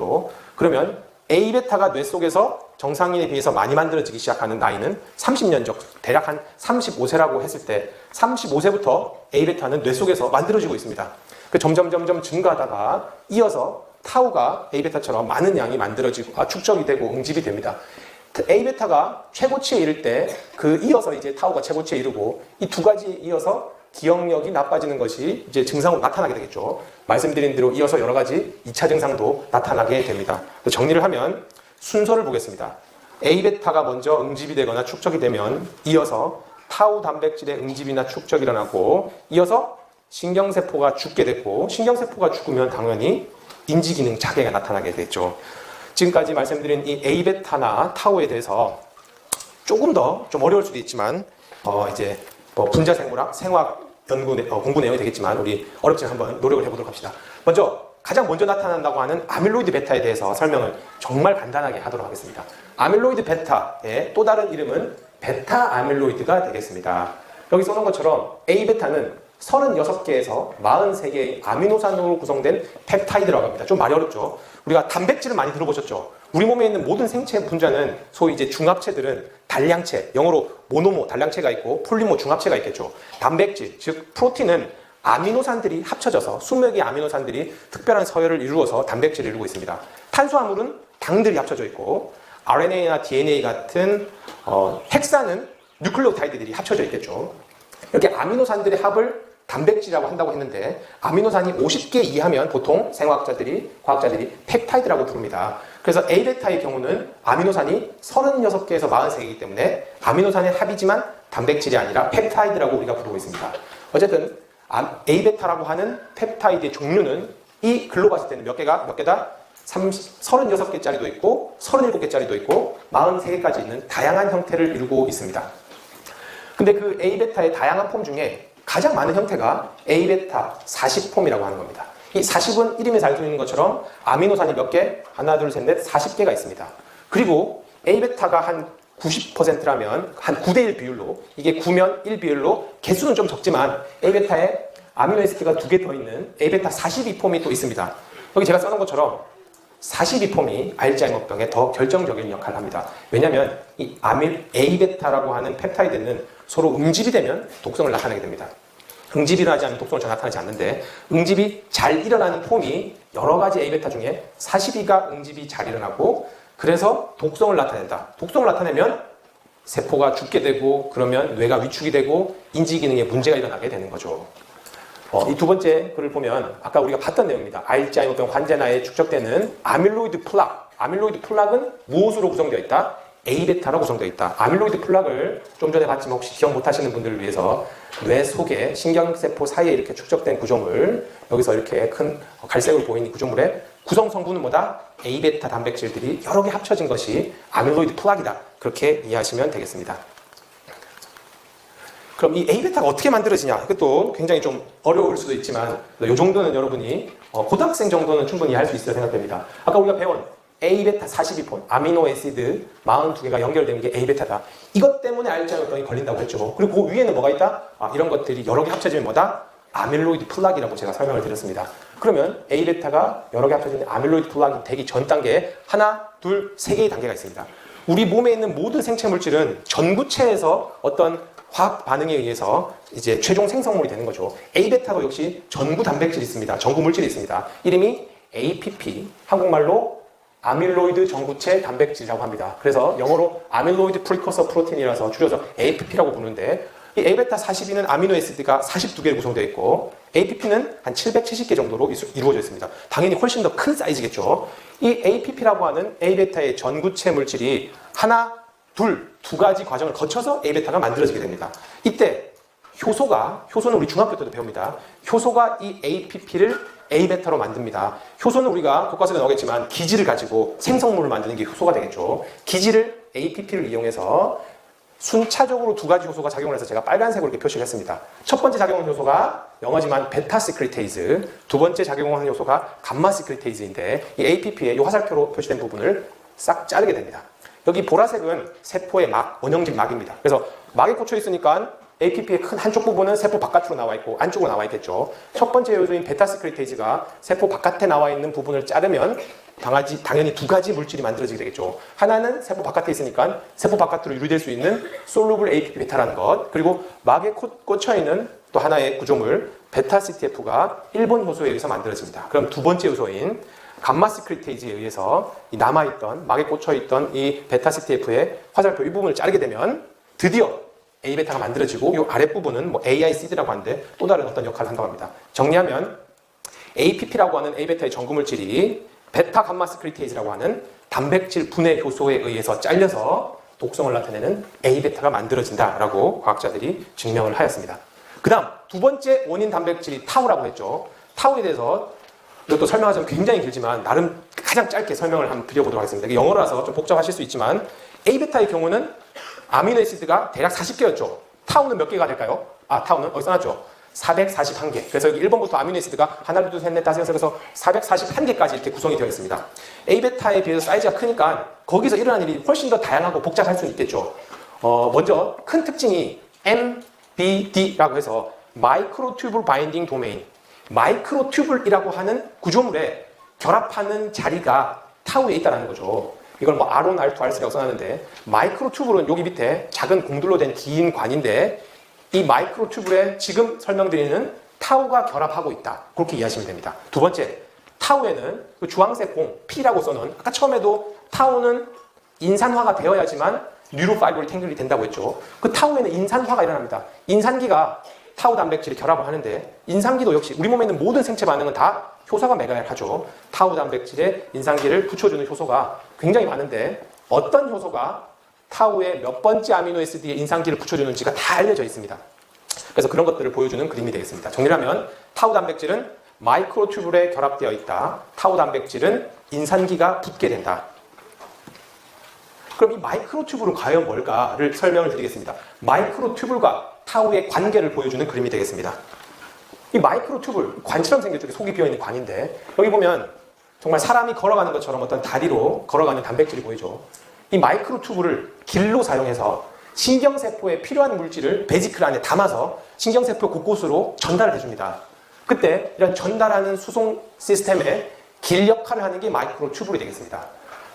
정도. 그러면 A베타가 뇌 속에서 정상인에 비해서 많이 만들어지기 시작하는 나이는 30년 전, 대략 한 35세라고 했을 때 35세부터 A베타는 뇌 속에서 만들어지고 있습니다. 점점 증가하다가 이어서 타우가 A베타처럼 많은 양이 만들어지고 축적이 되고 응집이 됩니다. A베타가 최고치에 이를 때 이어서 이제 타우가 최고치에 이르고 이 두 가지 이어서 기억력이 나빠지는 것이 이제 증상으로 나타나게 되겠죠. 말씀드린 대로 이어서 여러 가지 2차 증상도 나타나게 됩니다. 정리를 하면 순서를 보겠습니다. A베타가 먼저 응집이 되거나 축적이 되면 이어서 타우 단백질의 응집이나 축적이 일어나고 이어서 신경세포가 죽게 됐고 신경세포가 죽으면 당연히 인지기능 장애가 나타나게 되겠죠. 지금까지 말씀드린 이 A베타나 타우에 대해서 조금 더 좀 어려울 수도 있지만 이제 분자생물학, 생화학 공부 내용이 되겠지만 우리 어렵지만 한번 노력을 해보도록 합시다. 가장 먼저 나타난다고 하는 아밀로이드 베타에 대해서 설명을 정말 간단하게 하도록 하겠습니다. 아밀로이드 베타의 또 다른 이름은 베타 아밀로이드가 되겠습니다. 여기 써놓은 것처럼 A베타는 36개에서 43개의 아미노산으로 구성된 펩타이드라고 합니다. 좀 말이 어렵죠. 우리가 단백질을 많이 들어보셨죠. 우리 몸에 있는 모든 생체 분자는 소위 이제 중합체들은 단량체, 영어로 모노모 단량체가 있고 폴리모 중합체가 있겠죠. 단백질, 즉 프로틴은 아미노산들이 합쳐져서 20개의 아미노산들이 특별한 서열을 이루어서 단백질을 이루고 있습니다. 탄수화물은 당들이 합쳐져 있고 RNA나 DNA 같은 핵산은 뉴클레오타이드들이 합쳐져 있겠죠. 이렇게 아미노산들의 합을 단백질이라고 한다고 했는데 아미노산이 50개 이하면 보통 과학자들이 펩타이드라고 부릅니다. 그래서 A베타의 경우는 아미노산이 36개에서 43개이기 때문에 아미노산의 합이지만 단백질이 아니라 펩타이드라고 우리가 부르고 있습니다. 어쨌든 A베타라고 하는 펩타이드의 종류는 이 글로 봤을 때는 몇 개다? 36개짜리도 있고 37개짜리도 있고 43개까지 있는 다양한 형태를 이루고 있습니다. 근데 그 A베타의 다양한 폼 중에 가장 많은 형태가 A베타 40폼이라고 하는 겁니다. 이 40은 이름에서 알 수 있는 것처럼 아미노산이 몇 개? 하나, 둘, 셋, 넷, 40개가 있습니다. 그리고 A베타가 한 90%라면 한 9대1 비율로 이게 9면 1 비율로 개수는 좀 적지만 A베타에 아미노에시드가 2개 더 있는 A베타 42폼이 또 있습니다. 여기 제가 써놓은 것처럼 42폼이 알츠하이머병에 더 결정적인 역할을 합니다. 왜냐하면 이 A베타라고 하는 펩타이드는 서로 응집이 되면 독성을 나타내게 됩니다. 응집이 일어나지 않으면 독성을 잘 나타나지 않는데 응집이 잘 일어나는 폼이 여러 가지 A베타 중에 42가 응집이 잘 일어나고 그래서 독성을 나타낸다. 독성을 나타내면 세포가 죽게 되고 그러면 뇌가 위축이 되고 인지기능에 문제가 일어나게 되는 거죠. 이 두 번째 글을 보면 아까 우리가 봤던 내용입니다. 알츠하이머병 환자나에 축적되는 아밀로이드 플락. 아밀로이드 플락은 무엇으로 구성되어 있다? A베타로 구성되어 있다. 아밀로이드 플락을 좀 전에 봤지만 혹시 기억 못하시는 분들을 위해서 뇌 속에 신경세포 사이에 이렇게 축적된 구조물, 여기서 이렇게 큰 갈색으로 보이는 구조물의 구성 성분은 뭐다? A베타 단백질들이 여러 개 합쳐진 것이 아밀로이드 플락이다. 그렇게 이해하시면 되겠습니다. 그럼 이 A베타가 어떻게 만들어지냐? 이것도 굉장히 좀 어려울 수도 있지만 이 정도는 여러분이 고등학생 정도는 충분히 할 수 있을 생각됩니다. 아까 우리가 배운 A베타 42폼, 아미노에시드 42개가 연결되는 게 A베타다. 이것 때문에 알츠하이머병이 걸린다고 했죠. 그리고 그 위에는 뭐가 있다? 이런 것들이 여러 개 합쳐지면 뭐다? 아밀로이드 플락이라고 제가 설명을 드렸습니다. 그러면 A베타가 여러 개 합쳐지는 아밀로이드 플락이 되기 전 단계에 하나, 둘, 세 개의 단계가 있습니다. 우리 몸에 있는 모든 생체 물질은 전구체에서 어떤 화학 반응에 의해서 이제 최종 생성물이 되는 거죠. A베타도 역시 전구 단백질이 있습니다. 전구 물질이 있습니다. 이름이 APP, 한국말로 아밀로이드 전구체 단백질이라고 합니다. 그래서 영어로 아밀로이드 프리커서 프로틴이라서 줄여서 APP라고 부르는데 이 A베타 42는 아미노에시드가 42개로 구성되어 있고 APP는 한 770개 정도로 이루어져 있습니다. 당연히 훨씬 더 큰 사이즈겠죠. 이 APP라고 하는 A베타의 전구체 물질이 하나, 두 가지 과정을 거쳐서 A베타가 만들어지게 됩니다. 이때 효소는 우리 중학교 때도 배웁니다. 효소가 이 APP를 A베타로 만듭니다. 효소는 우리가 교과서에 나오겠지만 기질을 가지고 생성물을 만드는 게 효소가 되겠죠. 기질을 APP를 이용해서 순차적으로 두 가지 효소가 작용을 해서 제가 빨간색으로 이렇게 표시를 했습니다. 첫 번째 작용하는 효소가 영어지만 베타 시크리테이즈, 두 번째 작용하는 효소가 감마 시크리테이즈인데 이 APP의 이 화살표로 표시된 부분을 싹 자르게 됩니다. 여기 보라색은 세포의 막, 원형질 막입니다. 그래서 막에 꽂혀 있으니까 APP의 큰 한쪽 부분은 세포 바깥으로 나와 있고 안쪽으로 나와 있겠죠. 첫 번째 요소인 베타 시크리테이즈가 세포 바깥에 나와 있는 부분을 자르면 당연히 두 가지 물질이 만들어지게 되겠죠. 하나는 세포 바깥에 있으니까 세포 바깥으로 유리될 수 있는 솔루블 APP 베타라는 것, 그리고 막에 꽂혀 있는 또 하나의 구조물 베타 CTF가 1번 효소에 의해서 만들어집니다. 그럼 두 번째 요소인 감마 스크리테이즈에 의해서 이 남아있던 막에 꽂혀있던 이 베타 CTF의 화살표 이 부분을 자르게 되면 드디어 A베타가 만들어지고 이 아랫부분은 뭐 AICD라고 하는데 또 다른 어떤 역할을 한다고 합니다. 정리하면 APP라고 하는 A베타의 전구물질이 베타 감마 스크리테이즈라고 하는 단백질 분해 효소에 의해서 잘려서 독성을 나타내는 A베타가 만들어진다라고 과학자들이 증명을 하였습니다. 그 다음 두 번째 원인 단백질이 타우라고 했죠. 타우에 대해서 이것도 설명하자면 굉장히 길지만 나름 가장 짧게 설명을 한번 드려보도록 하겠습니다. 이게 영어라서 좀 복잡하실 수 있지만 A베타의 경우는 아미노애시드가 대략 40개였죠. 타우는 몇 개가 될까요? 타우는 어디 써놨죠? 441개. 그래서 여기 1번부터 아미노애시드가 하나, 둘, 셋, 넷, 다섯, 여섯, 그래서 441개까지 이렇게 구성이 되어 있습니다. A베타에 비해서 사이즈가 크니까 거기서 일어나는 일이 훨씬 더 다양하고 복잡할 수는 있겠죠. 먼저 큰 특징이 MBD라고 해서 마이크로튜블 바인딩 도메인, 마이크로튜블이라고 하는 구조물에 결합하는 자리가 타우에 있다는 거죠. 이걸 뭐 R1, R2, R3라고 써놨는데 마이크로튜블은 여기 밑에 작은 공들로 된 긴 관인데 이 마이크로튜블에 지금 설명드리는 타우가 결합하고 있다. 그렇게 이해하시면 됩니다. 두 번째, 타우에는 그 주황색 공, P라고 써놓은 아까 처음에도 타우는 인산화가 되어야지만 뉴로파이브리 탱글이 된다고 했죠. 그 타우에는 인산화가 일어납니다. 인산기가 타우 단백질이 결합을 하는데 인산기도 역시 우리 몸에 있는 모든 생체 반응은 다 효소가 매개하죠. 타우 단백질에 인산기를 붙여주는 효소가 굉장히 많은데 어떤 효소가 타우의 몇 번째 아미노애시드에 인산기를 붙여주는지가 다 알려져 있습니다. 그래서 그런 것들을 보여주는 그림이 되겠습니다. 정리를 하면 타우 단백질은 마이크로튜블에 결합되어 있다. 타우 단백질은 인산기가 붙게 된다. 그럼 이 마이크로튜블은 과연 뭘까를 설명을 드리겠습니다. 마이크로튜블과 타우의 관계를 보여주는 그림이 되겠습니다. 이 마이크로튜블, 관처럼 생겼죠. 속이 비어있는 관인데 여기 보면 정말 사람이 걸어가는 것처럼 어떤 다리로 걸어가는 단백질이 보이죠. 이 마이크로튜브를 길로 사용해서 신경세포에 필요한 물질을 베지클 안에 담아서 신경세포 곳곳으로 전달을 해줍니다. 그때 이런 전달하는 수송 시스템의 길 역할을 하는 게 마이크로튜브이 되겠습니다.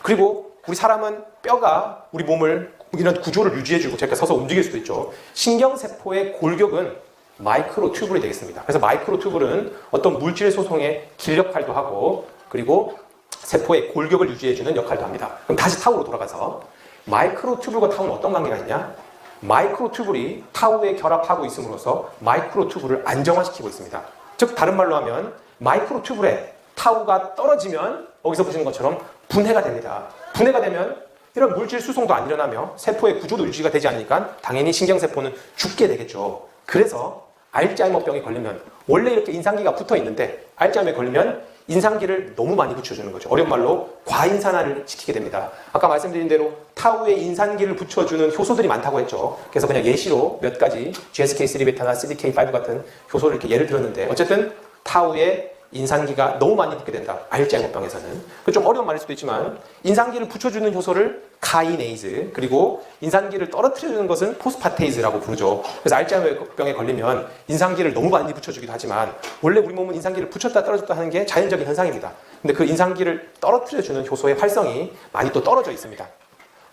그리고 우리 사람은 뼈가 우리 몸을 이런 구조를 유지해주고 제가 서서 움직일 수도 있죠. 신경세포의 골격은 마이크로튜브이 되겠습니다. 그래서 마이크로튜브는 어떤 물질 소송의 길 역할도 하고 그리고 세포의 골격을 유지해주는 역할도 합니다. 그럼 다시 타우로 돌아가서 마이크로튜블과 타우는 어떤 관계가 있냐? 마이크로튜블이 타우에 결합하고 있음으로써 마이크로튜블을 안정화시키고 있습니다. 즉 다른 말로 하면 마이크로튜블에 타우가 떨어지면 여기서 보시는 것처럼 분해가 됩니다. 분해가 되면 이런 물질 수송도 안 일어나며 세포의 구조도 유지가 되지 않으니까 당연히 신경세포는 죽게 되겠죠. 그래서 알츠하이머병에 걸리면 원래 이렇게 인산기가 붙어 있는데 알츠하이머에 걸리면 인산기를 너무 많이 붙여주는 거죠. 어려운 말로 과인산화를 시키게 됩니다. 아까 말씀드린 대로 타우에 인산기를 붙여주는 효소들이 많다고 했죠. 그래서 그냥 예시로 몇 가지 GSK3베타나 CDK5 같은 효소를 이렇게 예를 들었는데 어쨌든 타우에 인산기가 너무 많이 붙게 된다. 알츠하이머병에서는. 좀 어려운 말일 수도 있지만 인산기를 붙여주는 효소를 카이네이즈 그리고 인산기를 떨어뜨려주는 것은 포스파테이즈라고 부르죠. 그래서 알츠하이머병에 걸리면 인산기를 너무 많이 붙여주기도 하지만 원래 우리 몸은 인산기를 붙였다 떨어졌다 하는 게 자연적인 현상입니다. 근데 그 인산기를 떨어뜨려주는 효소의 활성이 많이 또 떨어져 있습니다.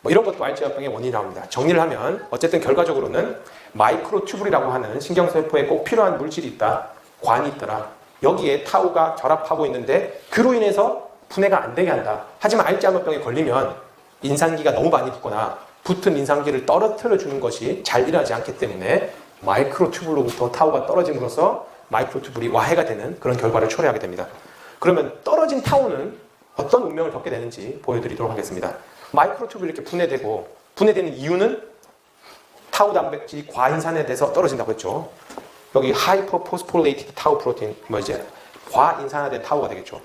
뭐 이런 것도 알츠하이머병의 원인이라고 합니다. 정리를 하면 어쨌든 결과적으로는 마이크로튜블이라고 하는 신경세포에 꼭 필요한 물질이 있다. 관이 있더라. 여기에 타우가 결합하고 있는데 그로 인해서 분해가 안 되게 한다. 하지만 알츠하이머병에 걸리면 인산기가 너무 많이 붙거나 붙은 인산기를 떨어뜨려 주는 것이 잘 일어나지 않기 때문에 마이크로튜블로부터 타우가 떨어짐으로써 마이크로튜블이 와해가 되는 그런 결과를 초래하게 됩니다. 그러면 떨어진 타우는 어떤 운명을 겪게 되는지 보여드리도록 하겠습니다. 마이크로튜블이 이렇게 분해되는 이유는 타우 단백질이 과인산화돼서 떨어진다고 했죠. 여기 하이퍼포스폴레이티드 타우 프로테인, 과인산화된 타우가 되겠죠.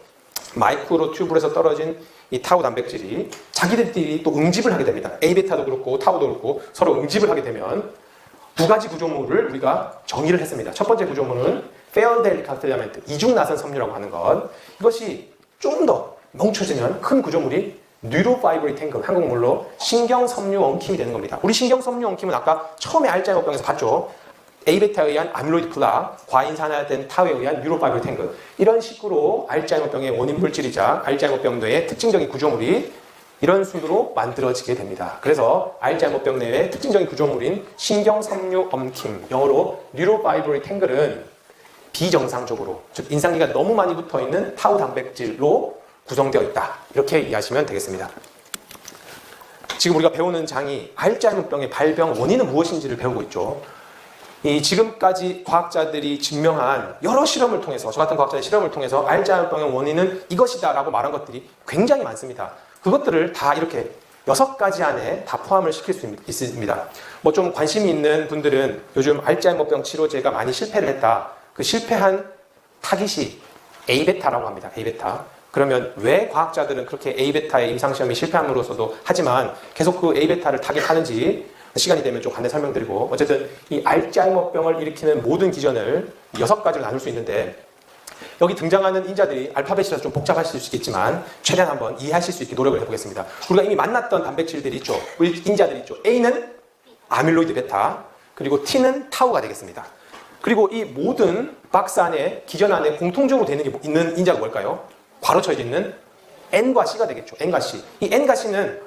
마이크로튜블에서 떨어진 이 타우 단백질이 자기들끼리 또 응집을 하게 됩니다. A베타도 그렇고 타우도 그렇고 서로 응집을 하게 되면 두 가지 구조물을 우리가 정의를 했습니다. 첫 번째 구조물은 페어델리카 필라멘트, 이중나선 섬유라고 하는 것. 이것이 좀 더 뭉쳐지면 큰 구조물이 뉴로파이브리 탱글, 한국말로 신경섬유 엉킴이 되는 겁니다. 우리 신경섬유 엉킴은 아까 처음에 알츠하이머병에서 봤죠. A베타에 의한 아밀로이드 플락, 과인산화된 타우에 의한 뉴로파이브 탱글, 이런 식으로 알츠하이머병의 원인 물질이자 알츠하이머병 뇌의 특징적인 구조물이 이런 순으로 만들어지게 됩니다. 그래서 알츠하이머병 내의 특징적인 구조물인 신경섬유 엉킴, 영어로 뉴로파이브리 탱글은 비정상적으로, 즉 인상기가 너무 많이 붙어있는 타우 단백질로 구성되어 있다. 이렇게 이해하시면 되겠습니다. 지금 우리가 배우는 장이 알츠하이머병의 발병 원인은 무엇인지를 배우고 있죠. 이 지금까지 과학자들이 증명한 여러 실험을 통해서, 저 같은 과학자의 실험을 통해서 알츠하이머병의 원인은 이것이다 라고 말한 것들이 굉장히 많습니다. 그것들을 다 이렇게 6가지 안에 다 포함을 시킬 수 있습니다. 뭐 좀 관심이 있는 분들은 요즘 알츠하이머병 치료제가 많이 실패를 했다. 그 실패한 타깃이 A베타라고 합니다. A베타. 그러면 왜 과학자들은 그렇게 A베타의 임상시험이 실패함으로써도 하지만 계속 그 A베타를 타깃하는지 시간이 되면 좀 간단히 설명드리고, 어쨌든 이 알츠하이머병을 일으키는 모든 기전을 6가지로 나눌 수 있는데, 여기 등장하는 인자들이 알파벳이라서 좀 복잡하실 수 있겠지만 최대한 한번 이해하실 수 있게 노력을 해보겠습니다. 우리가 이미 만났던 단백질들이 있죠. 우리 인자들이 있죠. A는 아밀로이드 베타, 그리고 T는 타우가 되겠습니다. 그리고 이 모든 박스 안에, 기전 안에 공통적으로 있는 인자가 뭘까요? 괄호쳐져 있는 N과 C가 되겠죠. N과 C. 이 N과 C는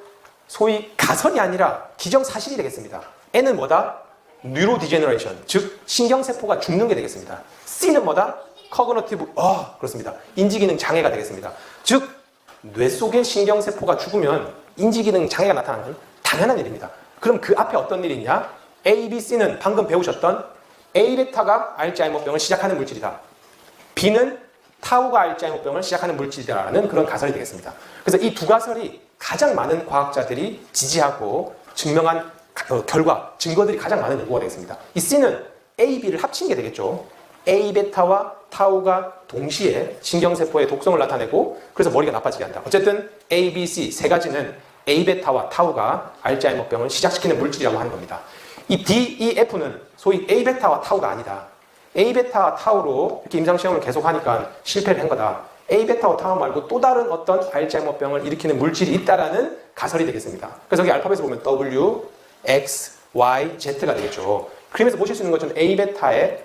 소위 가설이 아니라 기정사실이 되겠습니다. N은 뭐다? 뉴로디제너레이션, 즉 신경세포가 죽는 게 되겠습니다. C는 뭐다? 커그너티브, 그렇습니다. 인지기능 장애가 되겠습니다. 즉 뇌 속의 신경세포가 죽으면 인지기능 장애가 나타나는 당연한 일입니다. 그럼 그 앞에 어떤 일이 있냐? A, B, C는 방금 배우셨던 A베타가 알츠하이머병을 시작하는 물질이다. B는 타우가 알츠하이머병을 시작하는 물질이라는 그런 가설이 되겠습니다. 그래서 이 두 가설이 가장 많은 과학자들이 지지하고 증명한 결과, 증거들이 가장 많은 연구가 되겠습니다. 이 C는 A, B를 합친 게 되겠죠. A베타와 타우가 동시에 신경세포의 독성을 나타내고 그래서 머리가 나빠지게 한다. 어쨌든 A, B, C 세 가지는 A베타와 타우가 알츠하이머병을 시작시키는 물질이라고 하는 겁니다. 이 D, E, F는 소위 A베타와 타우가 아니다. A베타와 타우로 이렇게 임상시험을 계속하니까 실패를 한 거다. A베타와 타우 말고 또 다른 어떤 알츠하이머병을 일으키는 물질이 있다라는 가설이 되겠습니다. 그래서 여기 알파벳을 보면 W, X, Y, Z가 되겠죠. 그림에서 보실 수 있는 것처럼 A베타의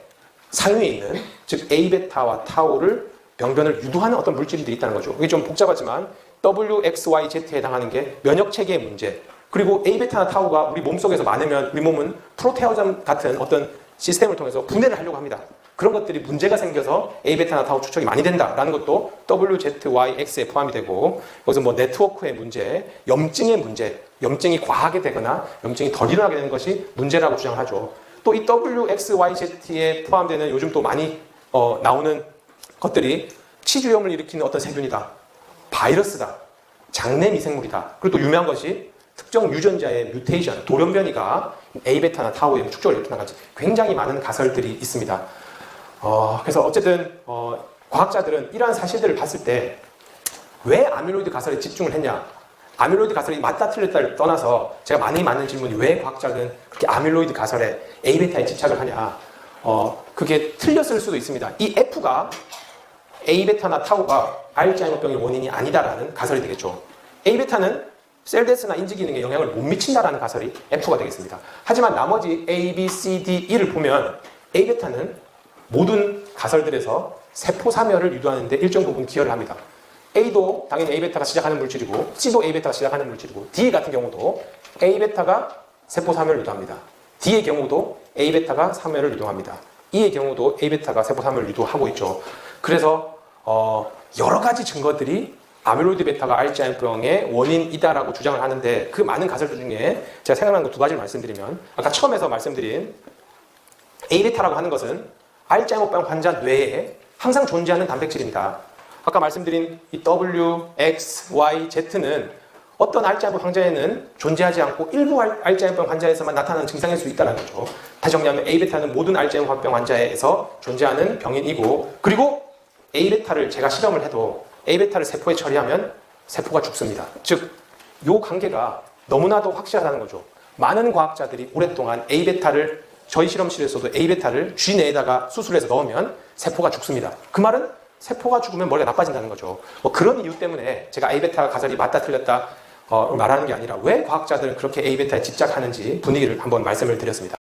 상위에 있는, 즉 A베타와 타우를 병변을 유도하는 어떤 물질들이 있다는 거죠. 이게 좀 복잡하지만 W, X, Y, Z에 해당하는 게 면역체계의 문제, 그리고 A베타나 타우가 우리 몸속에서 많으면 우리 몸은 프로테오점 같은 어떤 시스템을 통해서 분해를 하려고 합니다. 그런 것들이 문제가 생겨서 A베타나 타우 축적이 많이 된다라는 것도 W, Z, Y, X에 포함이 되고, 여기서 뭐 네트워크의 문제, 염증의 문제, 염증이 과하게 되거나 염증이 덜 일어나게 되는 것이 문제라고 주장하죠. 또 이 W, X, Y, Z에 포함되는 요즘 또 많이 나오는 것들이 치주염을 일으키는 어떤 세균이다, 바이러스다, 장내 미생물이다. 그리고 또 유명한 것이 특정 유전자의 뮤테이션, 돌연변이가 A베타나 타우의 축적을 일으키는 같이 굉장히 많은 가설들이 있습니다. 그래서 어쨌든 과학자들은 이러한 사실들을 봤을 때 왜 아밀로이드 가설에 집중을 했냐? 아밀로이드 가설이 맞다 틀렸다를 떠나서 제가 많이 맞는 질문이 왜 과학자들은 그렇게 아밀로이드 가설에 A베타에 집착을 하냐? 그게 틀렸을 수도 있습니다. 이 F가 A베타나 타우가 알츠하이머병의 원인이 아니다라는 가설이 되겠죠. A베타는 셀데스나 인지기능에 영향을 못 미친다라는 가설이 F가 되겠습니다. 하지만 나머지 A, B, C, D, E를 보면 A베타는 모든 가설들에서 세포 사멸을 유도하는 데 일정 부분 기여를 합니다. A도 당연히 A베타가 시작하는 물질이고, C도 A베타가 시작하는 물질이고, D 같은 경우도 A베타가 세포 사멸을 유도합니다. D의 경우도 A베타가 사멸을 유도합니다. E의 경우도 A베타가 세포 사멸을 유도하고 있죠. 그래서 여러 가지 증거들이 아밀로이드 베타가 알츠하이머병의 원인이다라고 주장을 하는데, 그 많은 가설들 중에 제가 생각난 거 2가지를 말씀드리면, 아까 처음에서 말씀드린 A베타라고 하는 것은 알츠하이머병 환자 뇌에 항상 존재하는 단백질입니다. 아까 말씀드린 이 W, X, Y, Z는 어떤 알츠하이머 환자에는 존재하지 않고 일부 알츠하이머병 환자에서만 나타나는 증상일 수 있다는 거죠. 다시 정리하면 A베타는 모든 알츠하이머병 환자에서 존재하는 병인이고, 그리고 A베타를 제가 실험을 해도 A베타를 세포에 처리하면 세포가 죽습니다. 즉, 이 관계가 너무나도 확실하다는 거죠. 많은 과학자들이 오랫동안 A베타를, 저희 실험실에서도 A베타를 쥐 내에다가 수술해서 넣으면 세포가 죽습니다. 그 말은 세포가 죽으면 머리가 나빠진다는 거죠. 뭐 그런 이유 때문에 제가 A베타 가설이 맞다 틀렸다 말하는 게 아니라 왜 과학자들은 그렇게 A베타에 집착하는지 분위기를 한번 말씀을 드렸습니다.